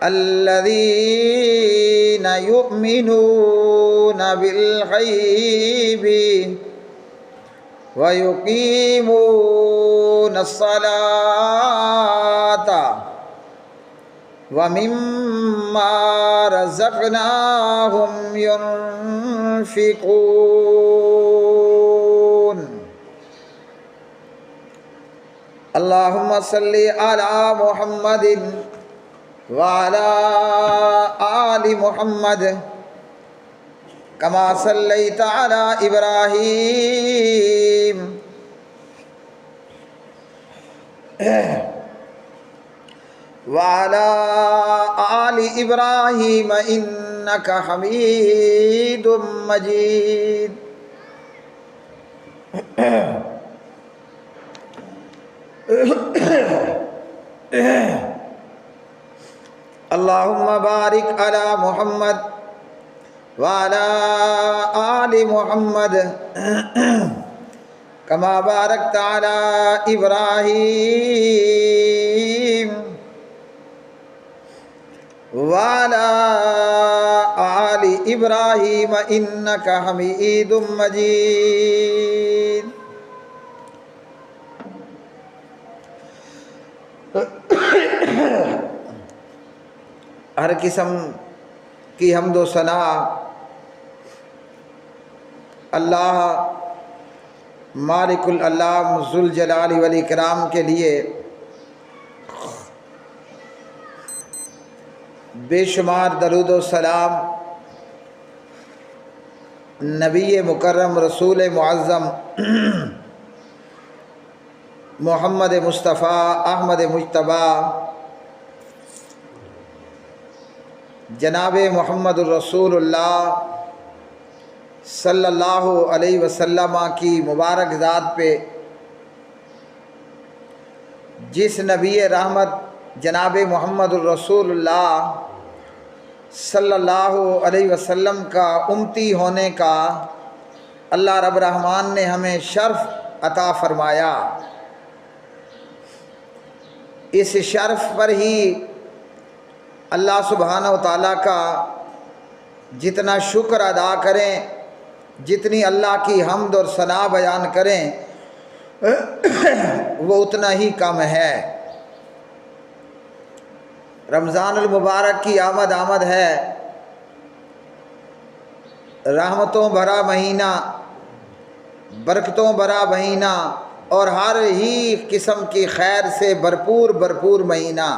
الذین یؤمنون بالغیب وَيُقِيمُونَ الصَّلَاةَ وَمِمَّا رَزَقْنَاهُمْ يُنْفِقُونَ اللهم صل على محمد وعلى آل محمد كما صليت على إبراهيم وعلى آل إبراهيم إنك حميد مجيد اللهم بارك على محمد وعلى آل محمد كما باركت على إبراهيم وعلى آل إبراهيم إنك حميد مجيد ہر قسم کی حمد و ثنا اللہ مالک العلام ذوالجلال والاکرام کے لیے بے شمار درود و سلام نبی مکرم رسول معظم محمد مصطفیٰ احمد مجتبیٰ جناب محمد الرسول اللہ صلی اللہ علیہ وسلم کی مبارک ذات پہ، جس نبی رحمت جناب محمد الرسول اللہ صلی اللہ علیہ وسلم کا امتی ہونے کا اللہ رب الرحمن نے ہمیں شرف عطا فرمایا، اس شرف پر ہی اللہ سبحانہ و تعالیٰ کا جتنا شکر ادا کریں، جتنی اللہ کی حمد اور ثنا بیان کریں وہ اتنا ہی کم ہے۔ رمضان المبارک کی آمد ہے، رحمتوں بھرا مہینہ، برکتوں بھرا مہینہ اور ہر ہی قسم کی خیر سے بھرپور مہینہ۔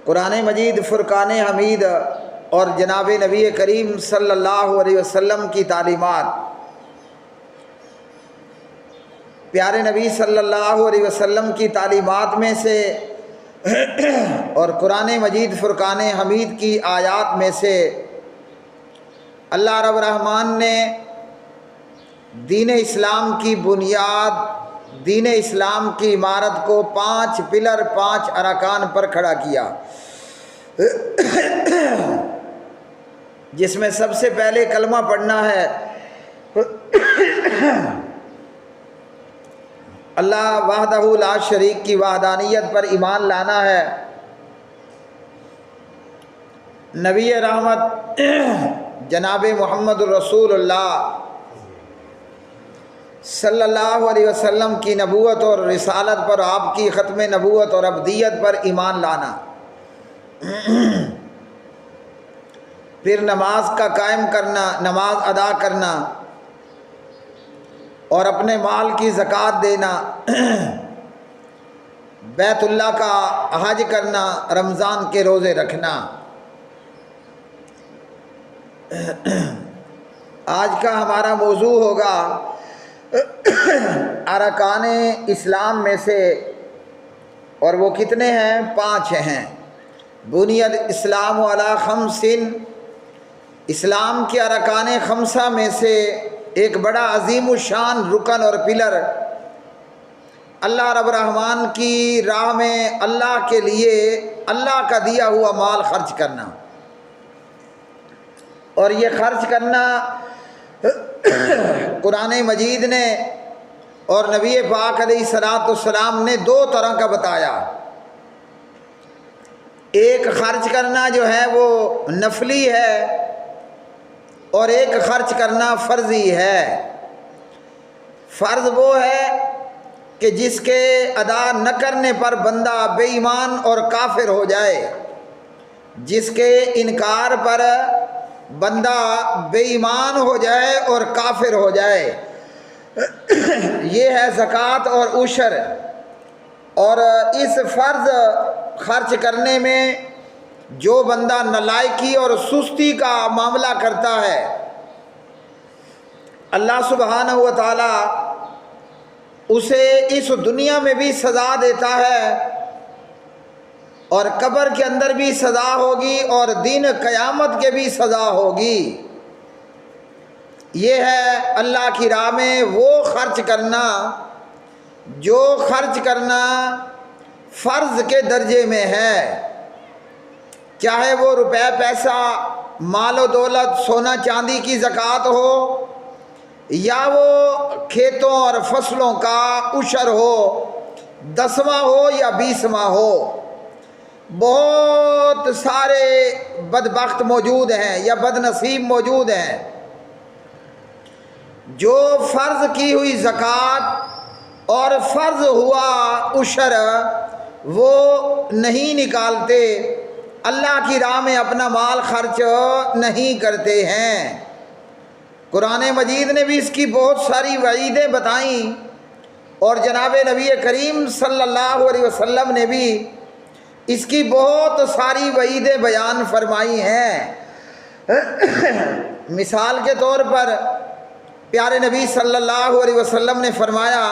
قرآن مجید فرقان حمید اور جناب نبی کریم صلی اللہ علیہ وسلم کی تعلیمات، پیارے نبی صلی اللہ علیہ وسلم کی تعلیمات میں سے اور قرآن مجید فرقان حمید کی آیات میں سے اللہ رب الرحمن نے دین اسلام کی بنیاد، دین اسلام کی عمارت کو 5 پلر 5 ارکان پر کھڑا کیا، جس میں سب سے پہلے کلمہ پڑھنا ہے، اللہ وحدہ لا شریک کی وحدانیت پر ایمان لانا ہے، نبی رحمت جناب محمد الرسول اللہ صلی اللہ علیہ وسلم کی نبوت اور رسالت پر، آپ کی ختم نبوت اور عبدیت پر ایمان لانا، پھر نماز کا قائم کرنا، نماز ادا کرنا اور اپنے مال کی زکوٰۃ دینا، بیت اللہ کا حج کرنا، رمضان کے روزے رکھنا۔ آج کا ہمارا موضوع ہوگا ارکان اسلام میں سے، اور وہ کتنے ہیں؟ 5 ہیں۔ بنیاد اسلام علی 5، اسلام کے ارکان 5 میں سے ایک بڑا عظیم الشان رکن اور پلر اللہ رب الرحمن کی راہ میں اللہ کے لیے اللہ کا دیا ہوا مال خرچ کرنا، اور یہ خرچ کرنا قرآن مجید نے اور نبی پاک علیہ الصلوۃ والسلام نے 2 طرح کا بتایا۔ ایک خرچ کرنا جو ہے وہ نفلی ہے اور ایک خرچ کرنا فرضی ہے۔ فرض وہ ہے کہ جس کے ادا نہ کرنے پر بندہ بے ایمان اور کافر ہو جائے، جس کے انکار پر بندہ بے ایمان ہو جائے اور کافر ہو جائے، یہ ہے زکوٰۃ اور عشر۔ اور اس فرض خرچ کرنے میں جو بندہ نالائکی اور سستی کا معاملہ کرتا ہے، اللہ سبحانہ و تعالی اسے اس دنیا میں بھی سزا دیتا ہے اور قبر کے اندر بھی سزا ہوگی اور دن قیامت کے بھی سزا ہوگی۔ یہ ہے اللہ کی راہ میں وہ خرچ کرنا جو خرچ کرنا فرض کے درجے میں ہے، چاہے وہ روپے پیسہ، مال و دولت، سونا چاندی کی زکوٰۃ ہو، یا وہ کھیتوں اور فصلوں کا عشر ہو، 10واں ہو یا 20واں ہو۔ بہت سارے بدبخت موجود ہیں یا بد نصیب موجود ہیں جو فرض کی ہوئی زکوٰۃ اور فرض ہوا عشر وہ نہیں نکالتے، اللہ کی راہ میں اپنا مال خرچ نہیں کرتے ہیں۔ قرآن مجید نے بھی اس کی بہت ساری وعیدیں بتائیں اور جناب نبی کریم صلی اللہ علیہ وسلم نے بھی اس کی بہت ساری وعیدیں بیان فرمائی ہیں۔ مثال کے طور پر پیارے نبی صلی اللہ علیہ وسلم نے فرمایا،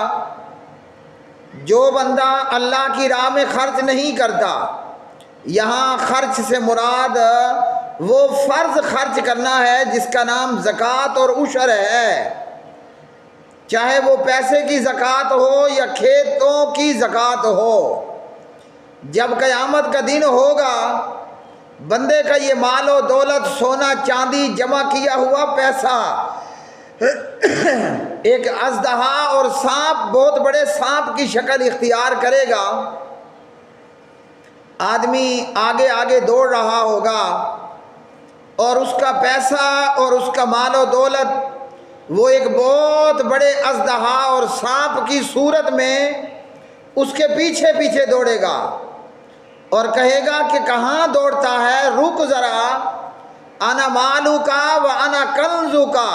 جو بندہ اللہ کی راہ میں خرچ نہیں کرتا، یہاں خرچ سے مراد وہ فرض خرچ کرنا ہے جس کا نام زکوٰۃ اور عشر ہے، چاہے وہ پیسے کی زکوٰۃ ہو یا کھیتوں کی زکوٰۃ ہو۔ جب قیامت کا دن ہوگا، بندے کا یہ مال و دولت، سونا چاندی، جمع کیا ہوا پیسہ ایک اژدہا اور سانپ، بہت بڑے سانپ کی شکل اختیار کرے گا۔ آدمی آگے آگے دوڑ رہا ہوگا اور اس کا پیسہ اور اس کا مال و دولت وہ ایک بہت بڑے اژدہا اور سانپ کی صورت میں اس کے پیچھے پیچھے دوڑے گا اور کہے گا کہ کہاں دوڑتا ہے، رک ذرا، انا مالو کا و انا کنزو کا،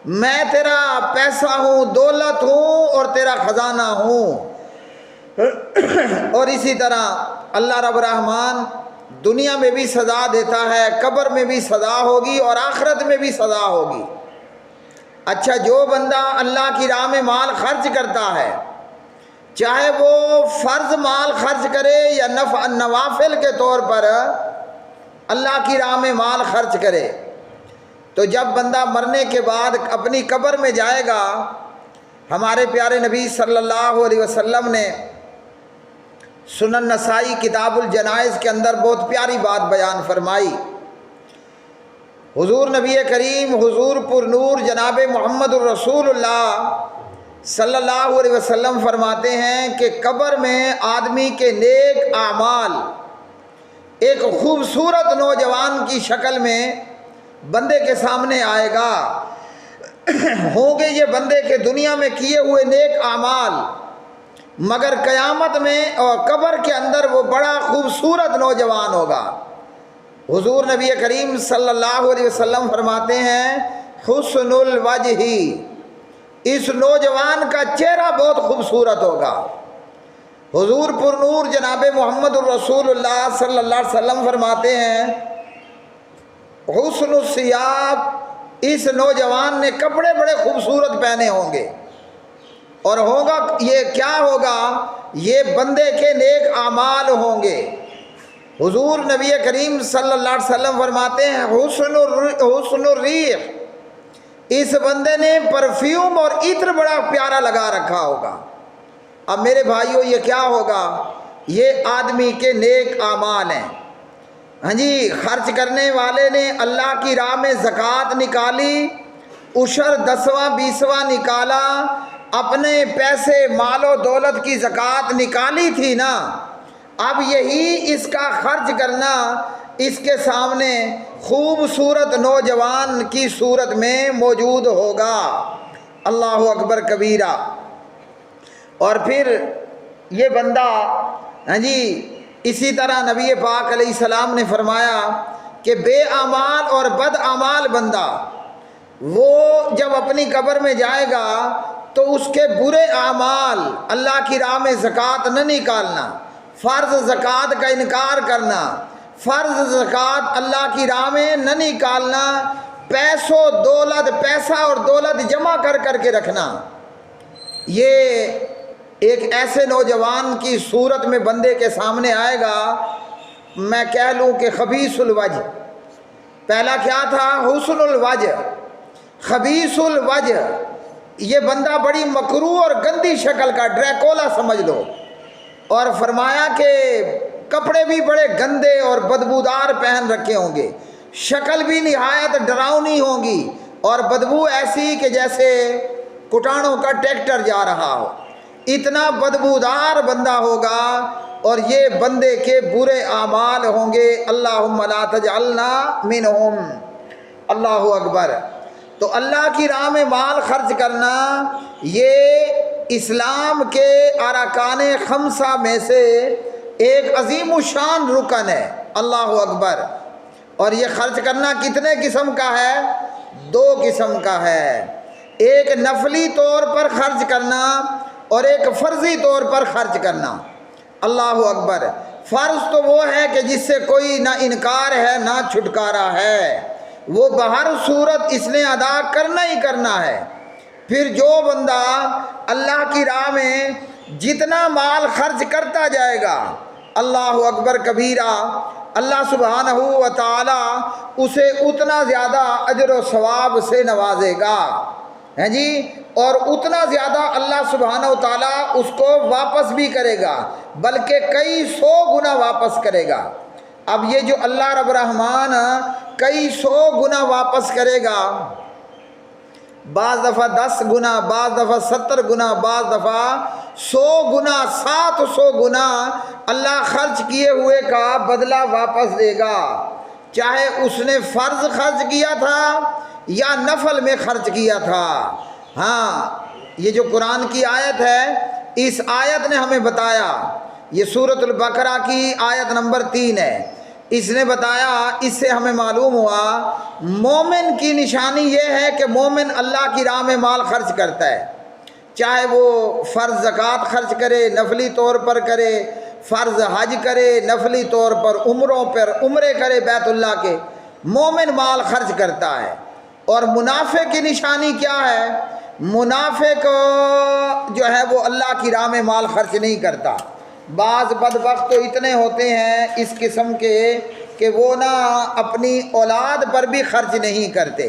میں تیرا پیسہ ہوں، دولت ہوں اور تیرا خزانہ ہوں۔ اور اسی طرح اللہ رب الرحمن دنیا میں بھی سزا دیتا ہے، قبر میں بھی سزا ہوگی اور آخرت میں بھی سزا ہوگی۔ اچھا، جو بندہ اللہ کی راہ میں مال خرچ کرتا ہے، چاہے وہ فرض مال خرچ کرے یا نوافل کے طور پر اللہ کی راہ میں مال خرچ کرے، تو جب بندہ مرنے کے بعد اپنی قبر میں جائے گا، ہمارے پیارے نبی صلی اللہ علیہ وسلم نے سنن نسائی کتاب الجنائز کے اندر بہت پیاری بات بیان فرمائی۔ حضور نبی کریم، حضور پر نور جناب محمد الرسول اللہ صلی اللہ علیہ وسلم فرماتے ہیں کہ قبر میں آدمی کے نیک اعمال ایک خوبصورت نوجوان کی شکل میں بندے کے سامنے آئے گا۔ ہوں گے یہ بندے کے دنیا میں کیے ہوئے نیک اعمال، مگر قیامت میں اور قبر کے اندر وہ بڑا خوبصورت نوجوان ہوگا۔ حضور نبی کریم صلی اللہ علیہ وسلم فرماتے ہیں، حسن الوجہ، اس نوجوان کا چہرہ بہت خوبصورت ہوگا۔ حضور پر نور جناب محمد الرسول اللہ صلی اللہ علیہ وسلم فرماتے ہیں، حسن الثیاب، اس نوجوان نے کپڑے بڑے خوبصورت پہنے ہوں گے، اور ہوگا یہ کیا ہوگا، یہ بندے کے نیک اعمال ہوں گے۔ حضور نبی کریم صلی اللہ علیہ وسلم فرماتے ہیں، حسن الریح، اس بندے نے پرفیوم اور عطر بڑا پیارا لگا رکھا ہوگا۔ اب میرے بھائیوں، یہ کیا ہوگا، یہ آدمی کے نیک اعمال ہیں۔ ہاں جی، خرچ کرنے والے نے اللہ کی راہ میں زکوٰۃ نکالی، عشر 10واں 20واں نکالا، اپنے پیسے مال و دولت کی زکوٰۃ نکالی تھی نا، اب یہی اس کا خرچ کرنا اس کے سامنے خوبصورت نوجوان کی صورت میں موجود ہوگا۔ اللہ اکبر کبیرہ۔ اور پھر یہ بندہ اسی طرح نبی پاک علیہ السلام نے فرمایا کہ بے اعمال اور بد اعمال بندہ وہ جب اپنی قبر میں جائے گا تو اس کے برے اعمال، اللہ کی راہ میں زکوٰۃ نہ نکالنا، فرض زکوٰۃ کا انکار کرنا، فرض زکوٰۃ اللہ کی راہ میں نہ نکالنا، پیسہ اور دولت جمع کر کے رکھنا، یہ ایک ایسے نوجوان کی صورت میں بندے کے سامنے آئے گا، میں کہہ لوں کہ خبیث الوجہ۔ پہلا کیا تھا؟ حسن الوجہ، خبیث الوجہ۔ یہ بندہ بڑی مکروہ اور گندی شکل کا، ڈریکولا سمجھ لو۔ اور فرمایا کہ کپڑے بھی بڑے گندے اور بدبودار پہن رکھے ہوں گے، شکل بھی نہایت ڈراؤنی ہوگی اور بدبو ایسی کہ جیسے کٹانوں کا ٹریکٹر جا رہا ہو، اتنا بدبودار بندہ ہوگا۔ اور یہ بندے کے برے اعمال ہوں گے۔ اللہم لا تجعلنا منہم۔ اللہ اکبر۔ تو اللہ کی راہ میں مال خرچ کرنا یہ اسلام کے ارکان خمسہ میں سے ایک عظیم الشان رکن ہے۔ اللہ اکبر۔ اور یہ خرچ کرنا کتنے قسم کا ہے؟ 2 قسم کا ہے۔ ایک نفلی طور پر خرچ کرنا اور ایک فرضی طور پر خرچ کرنا۔ اللہ اکبر۔ فرض تو وہ ہے کہ جس سے کوئی نہ انکار ہے نہ چھٹکارا ہے، وہ بہر صورت اس نے ادا کرنا ہی کرنا ہے۔ پھر جو بندہ اللہ کی راہ میں جتنا مال خرچ کرتا جائے گا، اللہ اکبر کبیرہ، اللہ سبحانہ و تعالی اسے اتنا زیادہ اجر و ثواب سے نوازے گا، اور اتنا زیادہ اللہ سبحانہ و تعالیٰ اس کو واپس بھی کرے گا، بلکہ کئی 100 گنا واپس کرے گا۔ اب یہ جو اللہ رب الرحمن کئی 100 گنا واپس کرے گا، بعض دفعہ 10 گنا، بعض دفعہ 70 گنا، بعض دفعہ 100 گنا، 700 گنا اللہ خرچ کیے ہوئے کا بدلہ واپس دے گا، چاہے اس نے فرض خرچ کیا تھا یا نفل میں خرچ کیا تھا۔ ہاں، یہ جو قرآن کی آیت ہے، اس آیت نے ہمیں بتایا، یہ سورۃ البقرہ کی آیت نمبر 3 ہے، اس نے بتایا، اس سے ہمیں معلوم ہوا مومن کی نشانی یہ ہے کہ مومن اللہ کی راہ میں مال خرچ کرتا ہے، چاہے وہ فرض زکوٰۃ خرچ کرے، نفلی طور پر کرے، فرض حج کرے، نفلی طور پر عمروں پر عمرے کرے بیت اللہ کے، مومن مال خرچ کرتا ہے۔ اور منافق کی نشانی کیا ہے؟ منافق جو ہے وہ اللہ کی راہ میں مال خرچ نہیں کرتا۔ بعض بدبخت تو اتنے ہوتے ہیں اس قسم کے کہ وہ نہ اپنی اولاد پر بھی خرچ نہیں کرتے۔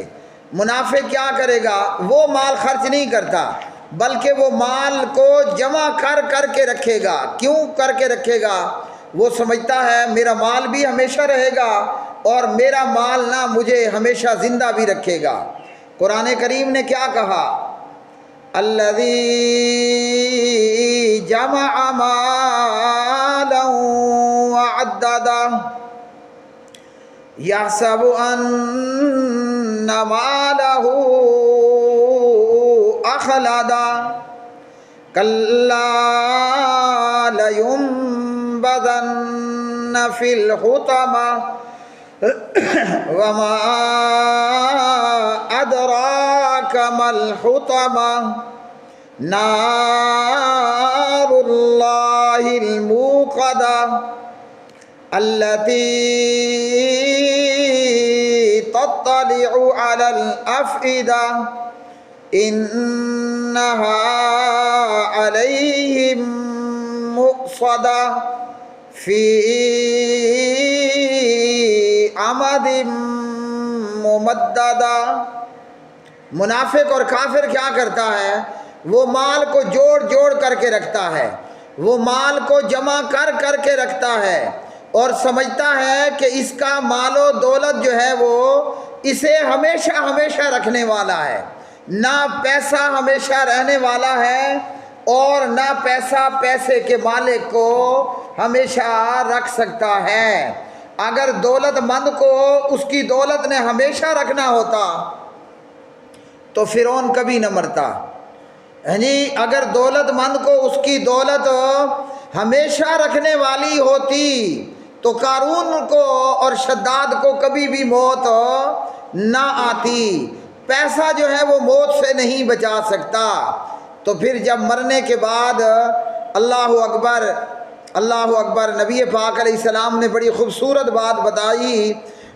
منافق کیا کرے گا؟ وہ مال خرچ نہیں کرتا، بلکہ وہ مال کو جمع کر کے رکھے گا۔ کیوں کر کے رکھے گا؟ وہ سمجھتا ہے میرا مال بھی ہمیشہ رہے گا اور میرا مال نہ مجھے ہمیشہ زندہ بھی رکھے گا۔ قرآن کریم نے کیا کہا؟ الذی جمع مالا وعددا یحسب ان مالہ اخلدا کلا لینبذن فی الحطمہ وما ادراک ما الحطمہ نار اللہ الموقدہ التي تطلع على الأفئدة إنها عليهم مؤصدة في عمد ممددة۔ منافق اور کافر کیا کرتا ہے؟ وہ مال کو جوڑ کر کے رکھتا ہے، وہ مال کو جمع کر کے رکھتا ہے اور سمجھتا ہے کہ اس کا مال و دولت جو ہے وہ اسے ہمیشہ رکھنے والا ہے، نہ پیسہ ہمیشہ رہنے والا ہے اور نہ پیسہ پیسے کے مالک کو ہمیشہ رکھ سکتا ہے۔ اگر دولت مند کو اس کی دولت نے ہمیشہ رکھنا ہوتا تو فرعون کبھی نہ مرتا۔ اگر دولت مند کو اس کی دولت ہمیشہ رکھنے والی ہوتی تو قارون کو اور شداد کو کبھی بھی موت نہ آتی۔ پیسہ جو ہے وہ موت سے نہیں بچا سکتا۔ تو پھر جب مرنے کے بعد اللہ اکبر اللہ اکبر، نبی پاک علیہ السلام نے بڑی خوبصورت بات بتائی،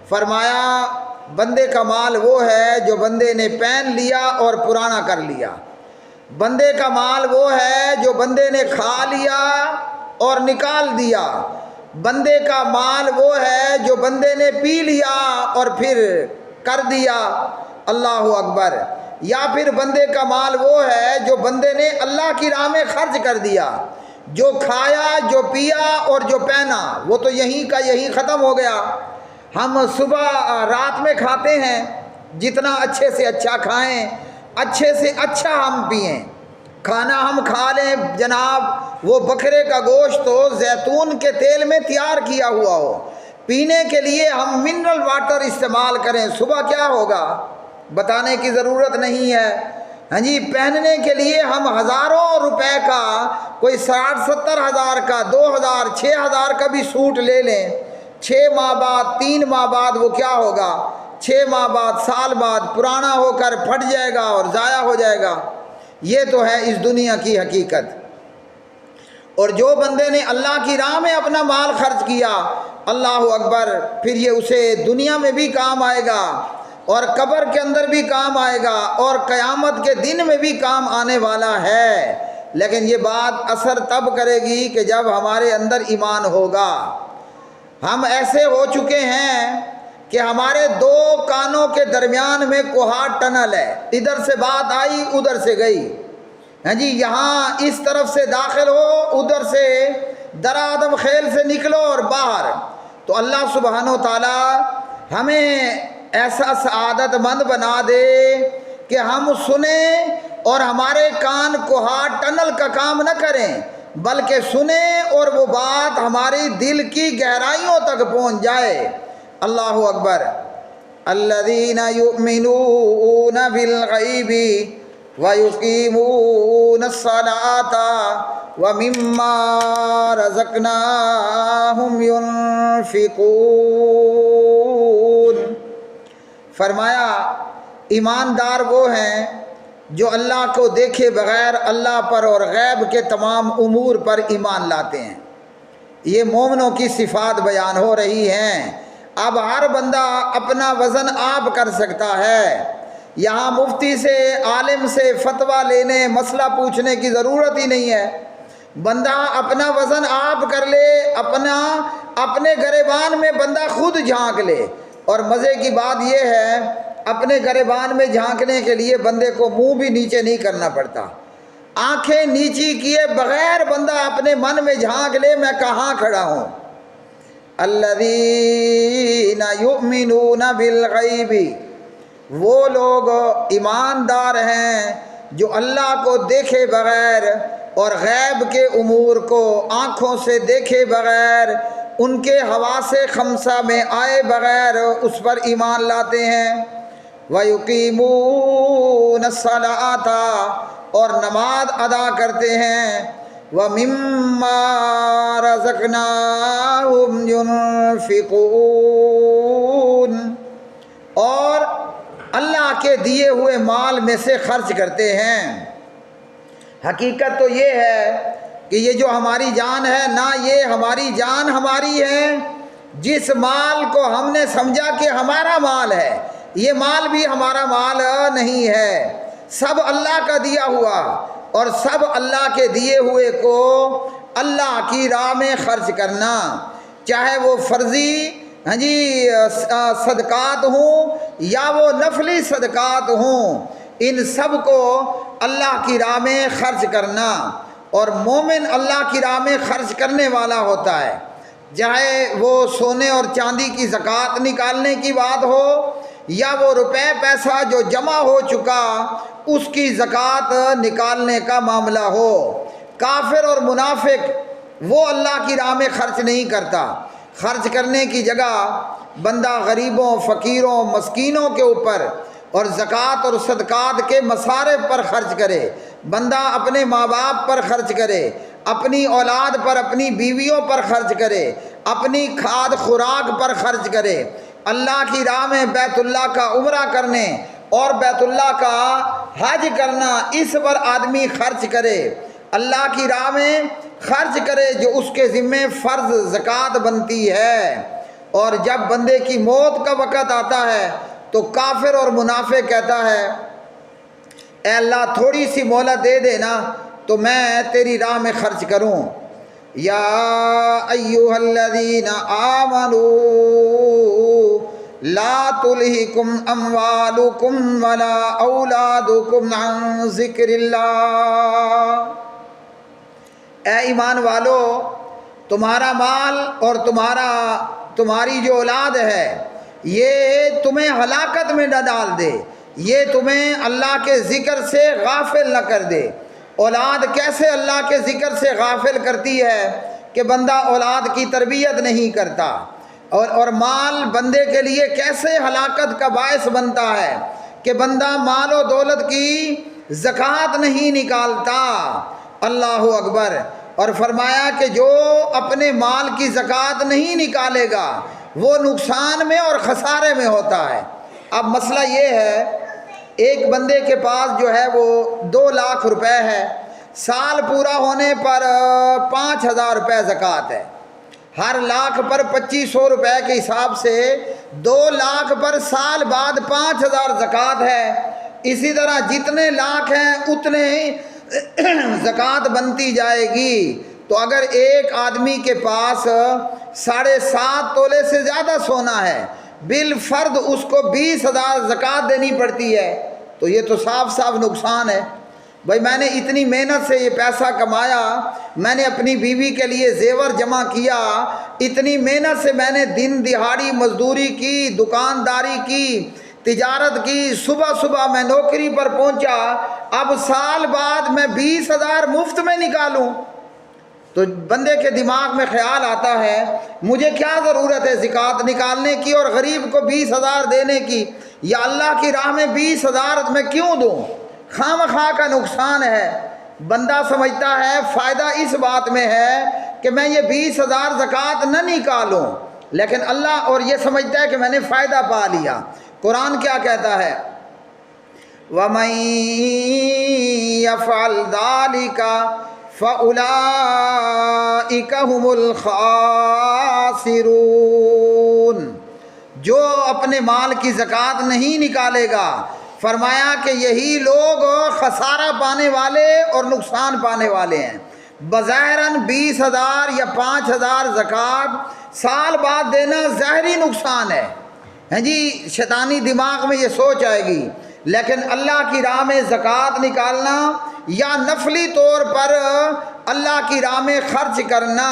فرمایا بندے کا مال وہ ہے جو بندے نے پہن لیا اور پرانا کر لیا۔ بندے کا مال وہ ہے جو بندے نے کھا لیا اور نکال دیا۔ بندے کا مال وہ ہے جو بندے نے پی لیا اور پھر کر دیا۔ اللہ اکبر۔ یا پھر بندے کا مال وہ ہے جو بندے نے اللہ کی راہ میں خرچ کر دیا، جو کھایا، جو پیا اور جو پہنا، وہ تو یہیں کا یہیں ختم ہو گیا۔ ہم صبح رات میں کھاتے ہیں، جتنا اچھے سے اچھا کھائیں، اچھے سے اچھا ہم پئیں، کھانا ہم کھا لیں جناب وہ بکرے کا گوشت ہو، زیتون کے تیل میں تیار کیا ہوا ہو، پینے کے لیے ہم منرل واٹر استعمال کریں، صبح کیا ہوگا بتانے کی ضرورت نہیں ہے۔ پہننے کے لیے ہم ہزاروں روپے کا، کوئی 60-70 ہزار کا، 2000 6000 کا بھی سوٹ لے لیں، 6 ماہ بعد 3 ماہ بعد وہ کیا ہوگا، 6 ماہ بعد سال بعد پرانا ہو کر پھٹ جائے گا اور ضائع ہو جائے گا۔ یہ تو ہے اس دنیا کی حقیقت۔ اور جو بندے نے اللہ کی راہ میں اپنا مال خرچ کیا، اللہ اکبر، پھر یہ اسے دنیا میں بھی کام آئے گا اور قبر کے اندر بھی کام آئے گا اور قیامت کے دن میں بھی کام آنے والا ہے۔ لیکن یہ بات اثر تب کرے گی کہ جب ہمارے اندر ایمان ہوگا۔ ہم ایسے ہو چکے ہیں کہ ہمارے 2 کانوں کے درمیان میں کوہاٹ ٹنل ہے، ادھر سے بات آئی ادھر سے گئی، یہاں اس طرف سے داخل ہو، ادھر سے در آدم خیل سے نکلو اور باہر۔ تو اللہ سبحانہ و تعالی ہمیں ایسا سعادت مند بنا دے کہ ہم سنیں اور ہمارے کان کوہاٹ ٹنل کا کام نہ کریں، بلکہ سنیں اور وہ بات ہماری دل کی گہرائیوں تک پہنچ جائے۔ اللہ اکبر۔ الذین یؤمنون بالغیب ویقیمون الصلاۃ ومما رزقناہم ینفقون۔ فرمایا ایماندار وہ ہیں جو اللہ کو دیکھے بغیر اللہ پر اور غیب کے تمام امور پر ایمان لاتے ہیں۔ یہ مومنوں کی صفات بیان ہو رہی ہیں۔ اب ہر بندہ اپنا وزن آپ کر سکتا ہے، یہاں مفتی سے، عالم سے فتویٰ لینے، مسئلہ پوچھنے کی ضرورت ہی نہیں ہے۔ بندہ اپنا وزن آپ کر لے، اپنے گریبان میں بندہ خود جھانک لے۔ اور مزے کی بات یہ ہے اپنے گریبان میں جھانکنے کے لیے بندے کو منہ بھی نیچے نہیں کرنا پڑتا، آنکھیں نیچی کیے بغیر بندہ اپنے من میں جھانک لے میں کہاں کھڑا ہوں۔ الذین یؤمنون بالغیب، وہ لوگ ایماندار ہیں جو اللہ کو دیکھے بغیر اور غیب کے امور کو آنکھوں سے دیکھے بغیر، ان کے حواس خمسہ میں آئے بغیر اس پر ایمان لاتے ہیں۔ وَيُقِيمُونَ الصَّلَاةَ، اور نماز ادا کرتے ہیں۔ وَمِمَّا رَزَقْنَاهُمْ يُنْفِقُونَ، اور اللہ کے دیے ہوئے مال میں سے خرچ کرتے ہیں۔ حقیقت تو یہ ہے کہ یہ جو ہماری جان ہے، نہ یہ ہماری جان ہماری ہے، جس مال کو ہم نے سمجھا کہ ہمارا مال ہے، یہ مال بھی ہمارا مال نہیں ہے، سب اللہ کا دیا ہوا، اور سب اللہ کے دیے ہوئے کو اللہ کی راہ میں خرچ کرنا، چاہے وہ فرضی صدقات ہوں یا وہ نفلی صدقات ہوں، ان سب کو اللہ کی راہ میں خرچ کرنا۔ اور مومن اللہ کی راہ میں خرچ کرنے والا ہوتا ہے، چاہے وہ سونے اور چاندی کی زکوٰۃ نکالنے کی بات ہو یا وہ روپے پیسہ جو جمع ہو چکا اس کی زکوٰۃ نکالنے کا معاملہ ہو۔ کافر اور منافق وہ اللہ کی راہ میں خرچ نہیں کرتا، خرچ کرنے کی جگہ بندہ غریبوں، فقیروں، مسکینوں کے اوپر اور زکوٰۃ اور صدقات کے مصارف پر خرچ کرے، بندہ اپنے ماں باپ پر خرچ کرے، اپنی اولاد پر، اپنی بیویوں پر خرچ کرے، اپنی کھاد خوراک پر خرچ کرے، اللہ کی راہ میں بیت اللہ کا عمرہ کرنے اور بیت اللہ کا حج کرنا، اس پر آدمی خرچ کرے، اللہ کی راہ میں خرچ کرے جو اس کے ذمے فرض زکوٰۃ بنتی ہے۔ اور جب بندے کی موت کا وقت آتا ہے تو کافر اور منافق کہتا ہے اے اللہ تھوڑی سی مہلت دے دینا تو میں تیری راہ میں خرچ کروں۔ یا ایھا الذین آمنوا لا تلہکم اموالکم ولا اولادکم عن ذکر اللہ، اے ایمان والو تمہارا مال اور تمہاری جو اولاد ہے یہ تمہیں ہلاکت میں نہ ڈال دے، یہ تمہیں اللہ کے ذکر سے غافل نہ کر دے۔ اولاد کیسے اللہ کے ذکر سے غافل کرتی ہے کہ بندہ اولاد کی تربیت نہیں کرتا، اور مال بندے کے لیے کیسے ہلاکت کا باعث بنتا ہے کہ بندہ مال و دولت کی زکوٰۃ نہیں نکالتا۔ اللہ اکبر۔ اور فرمایا کہ جو اپنے مال کی زکوٰۃ نہیں نکالے گا وہ نقصان میں اور خسارے میں ہوتا ہے۔ اب مسئلہ یہ ہے ایک بندے کے پاس جو ہے وہ 2 لاکھ روپے ہے، سال پورا ہونے پر 5,000 روپے زکوٰۃ ہے، ہر لاکھ پر 2,500 روپے کے حساب سے 2 لاکھ پر سال بعد 5,000 زکوٰۃ ہے۔ اسی طرح جتنے لاکھ ہیں اتنے زکوٰۃ بنتی جائے گی۔ تو اگر ایک آدمی کے پاس 7.5 تولے سے زیادہ سونا ہے، بالفرض اس کو 20,000 زکوٰۃ دینی پڑتی ہے، تو یہ تو صاف صاف نقصان ہے۔ بھائی میں نے اتنی محنت سے یہ پیسہ کمایا، میں نے اپنی بیوی کے لیے زیور جمع کیا، اتنی محنت سے میں نے دن دہاڑی مزدوری کی، دکانداری کی، تجارت کی، صبح صبح میں نوکری پر پہنچا، اب سال بعد میں 20,000 مفت میں نکالوں؟ تو بندے کے دماغ میں خیال آتا ہے مجھے کیا ضرورت ہے زکوٰۃ نکالنے کی اور غریب کو 20,000 دینے کی، یا اللہ کی راہ میں 20,000 میں کیوں دوں؟ خواہ مخواہ کا نقصان ہے۔ بندہ سمجھتا ہے فائدہ اس بات میں ہے کہ میں یہ 20,000 زکوٰۃ نہ نکالوں، لیکن اللہ اور یہ سمجھتا ہے کہ میں نے فائدہ پا لیا۔ قرآن کیا کہتا ہے؟ وَمَن يَفْعَلْ ذَلِكَ فَأُولَئِكَ هُمُ الْخَاسِرُونَ، جو اپنے مال کی زکوٰۃ نہیں نکالے گا، فرمایا کہ یہی لوگ خسارہ پانے والے اور نقصان پانے والے ہیں۔ بظاہراً 20,000 یا 5,000 زکوٰۃ سال بعد دینا ظاہری نقصان ہے، جی شیطانی دماغ میں یہ سوچ آئے گی، لیکن اللہ کی راہ میں زکوٰۃ نکالنا یا نفلی طور پر اللہ کی راہ میں خرچ کرنا،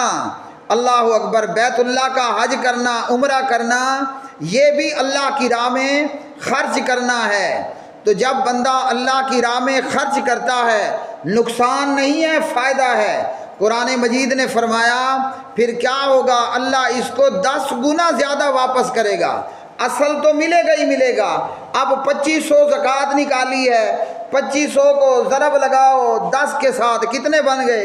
اللہ اکبر، بیت اللہ کا حج کرنا، عمرہ کرنا، یہ بھی اللہ کی راہ میں خرچ کرنا ہے۔ تو جب بندہ اللہ کی راہ میں خرچ کرتا ہے نقصان نہیں ہے، فائدہ ہے۔ قرآن مجید نے فرمایا پھر کیا ہوگا؟ اللہ اس کو 10 گنا زیادہ واپس کرے گا۔ اصل تو ملے گا ہی ملے گا۔ اب 2,500 زکوٰۃ نکالی ہے، 2,500 کو ضرب لگاؤ 10 کے ساتھ، کتنے بن گئے؟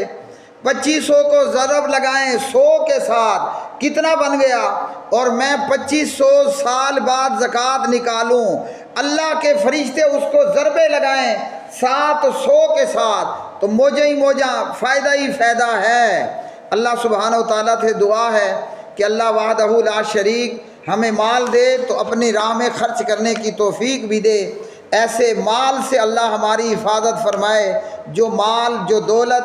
2,500 کو ضرب لگائیں 100 کے ساتھ، کتنا بن گیا؟ اور میں 2,500 سال بعد زکوٰۃ نکالوں، اللہ کے فرشتے اس کو ضربے لگائیں 700 کے ساتھ، تو موجہ ہی موجہ، فائدہ ہی فائدہ ہے۔ اللہ سبحانہ و تعالیٰ سے دعا ہے کہ اللہ وحدہ لا شریک ہمیں مال دے تو اپنی راہ میں خرچ کرنے کی توفیق بھی دے، ایسے مال سے اللہ ہماری حفاظت فرمائے جو مال، جو دولت